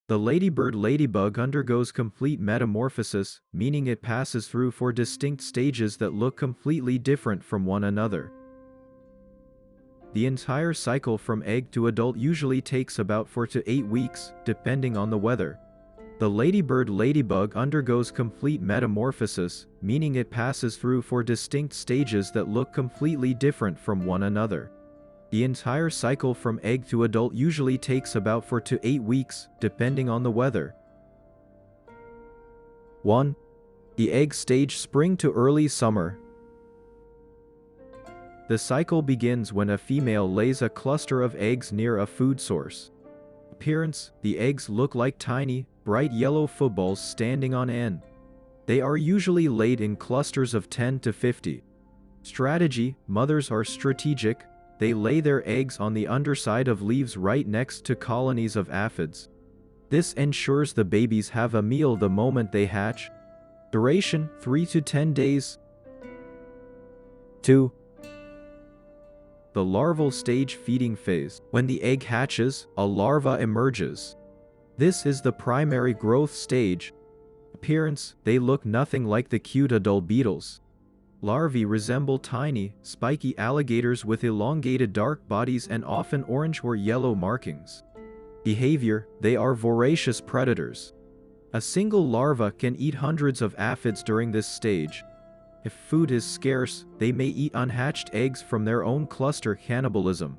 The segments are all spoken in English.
The ladybug undergoes complete metamorphosis, meaning it passes through four distinct stages that look completely different from one another. The entire cycle from egg to adult usually takes about 4 to 8 weeks, depending on the weather. The ladybug undergoes complete metamorphosis, meaning it passes through four distinct stages that look completely different from one another. The entire cycle from egg to adult usually takes about 4 to 8 weeks, depending on the weather. 1. The egg stage, spring to early summer. The cycle begins when a female lays a cluster of eggs near a food source. Appearance: the eggs look like tiny, bright yellow footballs standing on end. They are usually laid in clusters of 10 to 50. Strategy: mothers are strategic. They lay their eggs on the underside of leaves right next to colonies of aphids. This ensures the babies have a meal the moment they hatch. Duration: 3 to 10 days. 2. The larval stage, feeding phase. When the egg hatches, a larva emerges. This is the primary growth stage. Appearance: they look nothing like the cute adult beetles. Larvae resemble tiny, spiky alligators with elongated dark bodies and often orange or yellow markings. Behavior: they are voracious predators. A single larva can eat hundreds of aphids during this stage. If food is scarce, they may eat unhatched eggs from their own cluster. Cannibalism.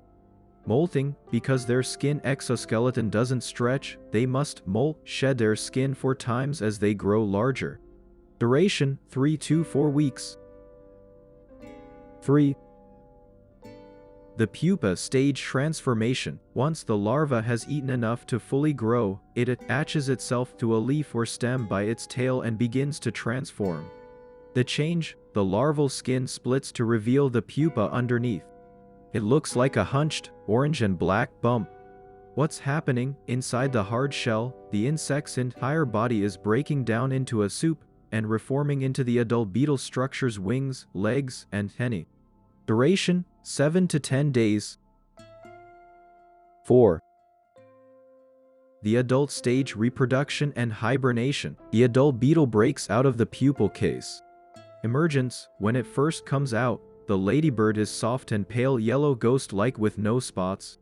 Molting: because their skin exoskeleton doesn't stretch, they must shed their skin 4 times as they grow larger. Duration: 3 to 4 weeks. 3. The pupa stage, transformation. Once the larva has eaten enough to fully grow, it attaches itself to a leaf or stem by its tail and begins to transform. The change: the larval skin splits to reveal the pupa underneath. It looks like a hunched, orange and black bump. What's happening? Inside the hard shell, the insect's entire body is breaking down into a soup and reforming into the adult beetle structures: wings, legs, and antennae. Duration: 7 to 10 days. 4. The adult stage, reproduction and hibernation. The adult beetle breaks out of the pupal case. Emergence: when it first comes out, the ladybird is soft and pale yellow, ghost-like with no spots.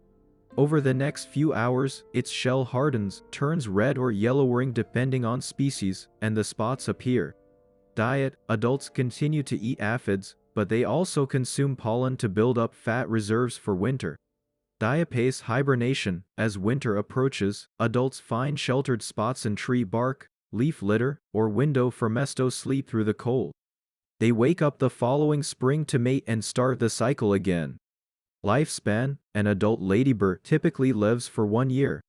Over the next few hours, its shell hardens, turns red or yellow-orange depending on species, and the spots appear. Diet: adults continue to eat aphids, but they also consume pollen to build up fat reserves for winter. Diapause, hibernation: as winter approaches, adults find sheltered spots in tree bark, leaf litter, or window for mesto sleep through the cold. They wake up the following spring to mate and start the cycle again. Lifespan: an adult ladybird typically lives for 1 year.